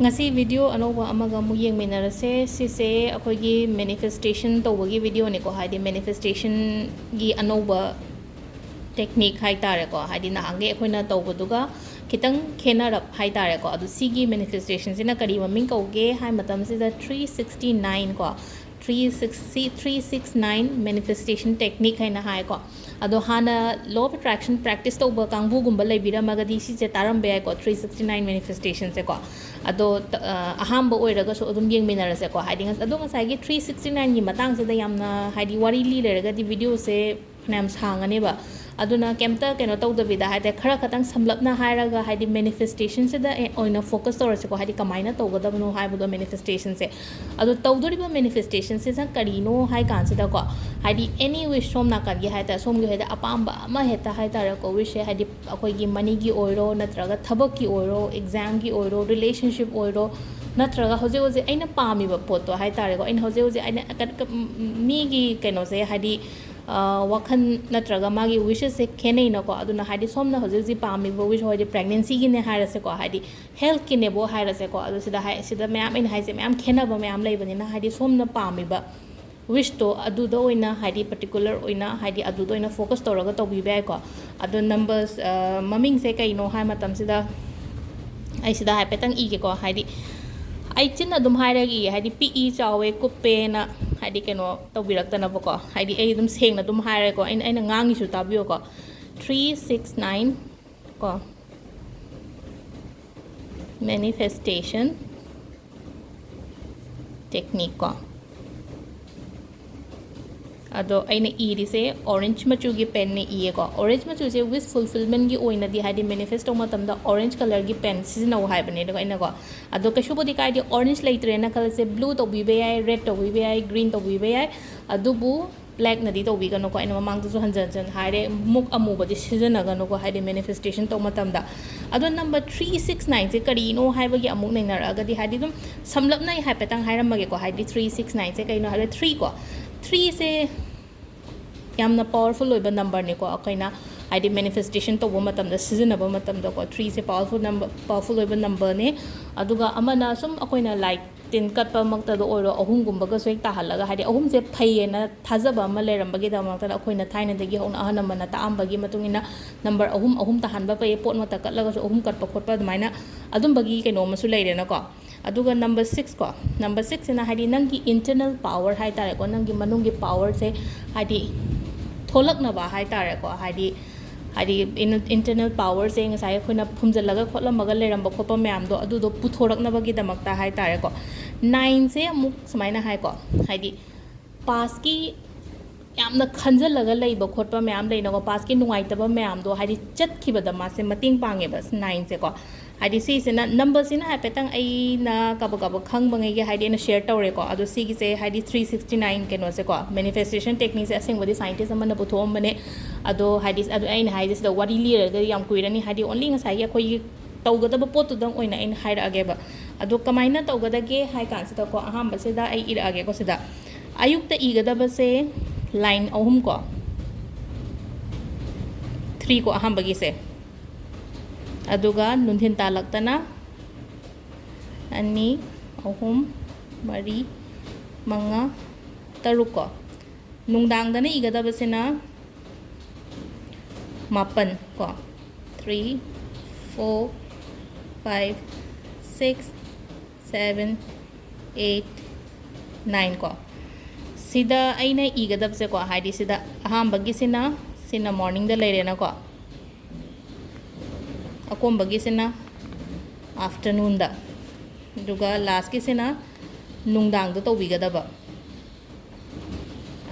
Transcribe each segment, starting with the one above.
ngasi video anoba amaga mu yengminarase sise akoigi manifestation tawagi video ne ko haidi manifestation gi anoba technique hai tare ko haidi na hange akoina tawbaduga kitang khenarap hai tare ko adu sigi manifestation sina kari maming kauge hai matam sida 369 ko 369 manifestation technique hai na hai ko ado hana law of attraction practice tawba kangbu gumba laibira magadi si je taram be ko 369 manifestation se ko ado ahamba oiraga so adum yengminarase ko haidi ado ngasai gi 369 gi matang se da yamna haidi wari li leraga di video se nam sangane ba aduna kemta keno tawdabida haide khara khatang samlapna hairaga haidi manifestation se da oina focus torase ko haidi kamaina tawgadabno haibudo manifestation se ado tawdoriba manifestation se sa karino hai kan se da ko haidi any wish som na kan gi haida som gi haida apamba ama heta haida ra ko wish haidi akoi gi money gi oiro natraga thabak gi oiro exam gi oiro relationship oiro natraga hoje hoje aina pami ba poto haida ra ko aina hoje hoje aina mi gi keno se haidi wakhan natraga magi wishes se khenei na ko aduna haidi somna hoje ji pami bo wish hoide pregnancy gi ne haira se ko haidi health ki ne bo haira se ko adu sida hai sida ma'am in haise ma'am khena ba ma'am lai bani na haidi somna pami ba wish to adu do oina haidi particular oina haidi adu do oina focus toraga to bi bai ko adu numbers maming se kai no hai matam sida ai sida hai petang i ke ko haidi ai chin adum haira gi haidi pi chawe kuppe na haidi keno tawbirakta na ko haidi ai dum seng na dum haira ko aina ngangi su tabiyo ko 369 ko manifestation technique ko ado aina iri se orange machu gi pen ne iye ko orange machu se wish fulfillment gi oina di haidi manifesto matam da orange color gi pen season hai bane da aina ko ado kashu bodi kai di orange laitre na kala se blue to bi be ai red to bi be ai green to bi be ai adu bu black na di to bi gano ko aina mamang tu hanjan jan haire muk amu bodi season ga no ko haidi manifestation to matam da ado number 369 se kari no hai ba gi amuk nei na ra ga di haidi dum samlap nai hai petang hairam ma ge ko haidi 369 se kai no haile 3 ko 3 se yamna powerful oiba number ne ko akaina haidi manifestation to matam da season aba matam da ko 3 se powerful oiba number ne aduga amana sum akoina like tin kat pa makta do oro ahum gumba ga soik ta halaga haidi ahum se phaye na thajaba ma leram bagi da makta akoina thaina dagi hona ahana mana ta ambagi matungina number ahum ta hanba pa pot mata katlaga so ahum kat pa khotpa maina adum bagi kaino masu leire na ko aduga number 6 ko number 6 na haidi nangi internal power hai tare ko nangi manungi power se haidi tholak na ba hai tare ko haidi internal power se ngasai khoina phumjalaga khotlamaga leram ba khopa myam do adu do puthorak na bagi damakta hai tare ko 9 se amuk sumaina hai ko haidi pass ki yamna khanjalaga leiba khotpa myam leina ko pass ki nungai taba myam do haidi chat khibada ma se mating pange bas 9 se ko haidi si se na number sina ha petang ai na kaba khang bangai ge haidi na share tawre ko adu si gi se haidi 369 keno se ko manifestation technique se aseng bodi scientist amana puthom bane adu haidi adu ai na haidi se da wari li ga yam kuirani haidi only nga sai khoi tawgada ba pot dang oina in haira age ba adu kamaina tawgada ge hai kan se ko aham ba se da ai ira age ko se da ayuk ta igada ba se line ahum ko 3 ko aham bagi se aduga nunthin talaktana ani ahum mari manga taruk ko nungdang dana igada basena mapan ko 3 4 5 6 7 8 9 ko sida aina igada base ko haidi sida aham bagi sina morning da leire na ko akom bagi sina afternoon da duga last ki sina nungdang da to bigada ba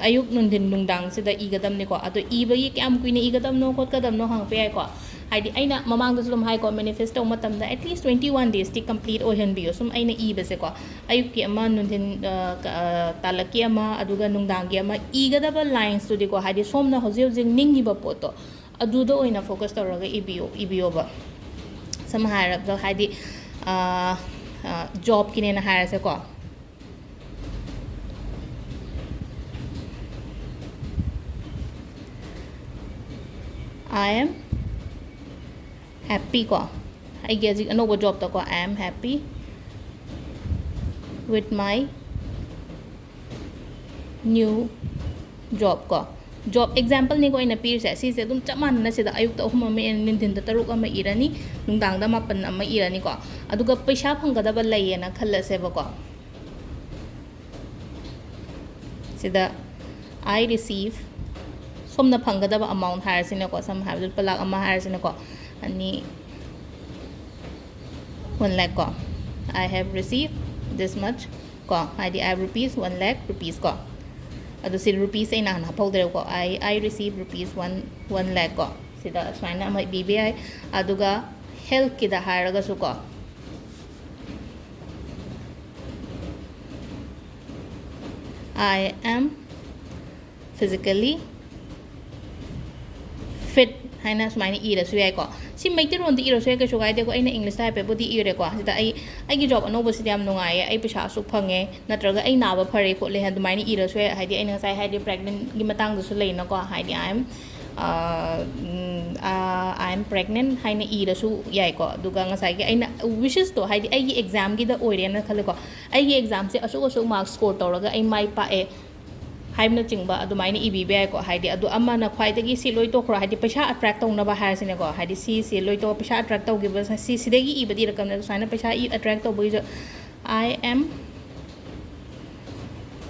ayuk nundin nungdang sida igadam ni ko ato ibagi kyam kuine igadam no khot kadam no hang pe ai ko haidi aina mamang da sulum hai ko manifesto matam da at least 21 days ti complete ohen bio sum aina iba se ko ayuk ki ama nundin talaki ama aduga nungdang gi ama igada ba lines to di ko haidi somna hoje hoje ningi ba poto adudo oina focus tawraga ibio ba sam haira da haidi job kine na haira se ko I am happy ko ai ge ji anoba job ta ko I am happy with my new job ko job example ni ko ina pir se si se dum chaman na se da ayuk ta huma me nindin da taruk ama irani nungdang da mapan ama irani ko aduga paisa phangada ba layena khalla se ba ko sida I receive somna phangada ba amount hire sine ko sam have palak ama hire sine ko ani 1 lakh ko I have received this much ko ID I have rupees 1 lakh rupees ko adu si rupees ay na napawdre ko I receive rupees 1 lakh ko sida aswana may BBI aduga health kida hire ga su ko I am physically fit haina smaini ira su yai ko si maiti ron di ira su ka su gai de ko aina english type pe budi ire ko sida ai gi job anoba si yam nungai ai pisa su phange natraga ai na ba phare ko le ha dumaini ira su haidi aina sai haidi pregnant gi matang du su leina ko haidi I am pregnant haina ira su yai ko duga ngasai gi aina wishes to haidi ai gi exam gi da oire na khale ko ai gi exam se asu mark score tawraga ai mai pa e haibna chingba adumaini ibi ko haidi adu amana khwaidagi si loi to khra haidi paisa attract tawna ba har sine ko haidi si loi to paisa attract taw giba si sidagi ibadi rakam na saina paisa attract taw boi I am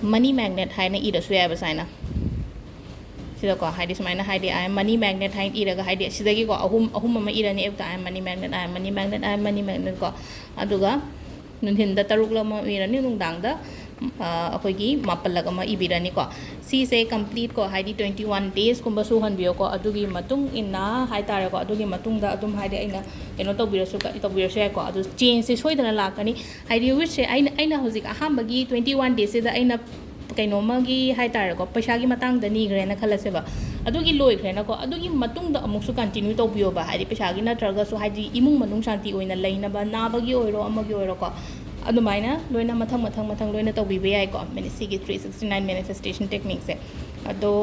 money magnet haina ida suya ba saina sida ko haidi smaina haidi I am money magnet hain ira ga haidi sidagi ko ahum ma ira ni ekta I am money magnet I am money magnet I am money magnet ko aduga nunhin da taruk la ma ira ni nungdang da अखोगी मापलग अमा इबिरानी को सी से complete को Heidi 21 days कुंबा Suhan बियो को अदुगी मतुंग इन्ना high तारे को अदुगी मतुंग दा अदुम हाइडी आइना केनो तौबिरसु का तौबिरसु याइ को अदु चेंज से सोइदना लाकनी हाइडी विच से आइना होजिक अहामबगी 21 days से दा आइना कैनोमगी हाइ तारे को पैसागी मतंग द नीग्रेना खलसेबा अदुगी लोइख्रेना को अदुगी मतुंग द अमुकसु कंटिन्यू तौबियो बा हाइडी पैसागी नत्रगा सु हाइडी इमुंग मनुंग शांति ओइना लेइनाबा नाबगी ओइरो अमगी ओइरो को अदुमाइना लोइना मथंग लोइना तौबिबे याइ को सिगी 369 manifestation technique से अदो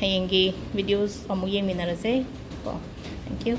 हयेंगी वीडियोस अमु येंगमिनारसे को थैंक यू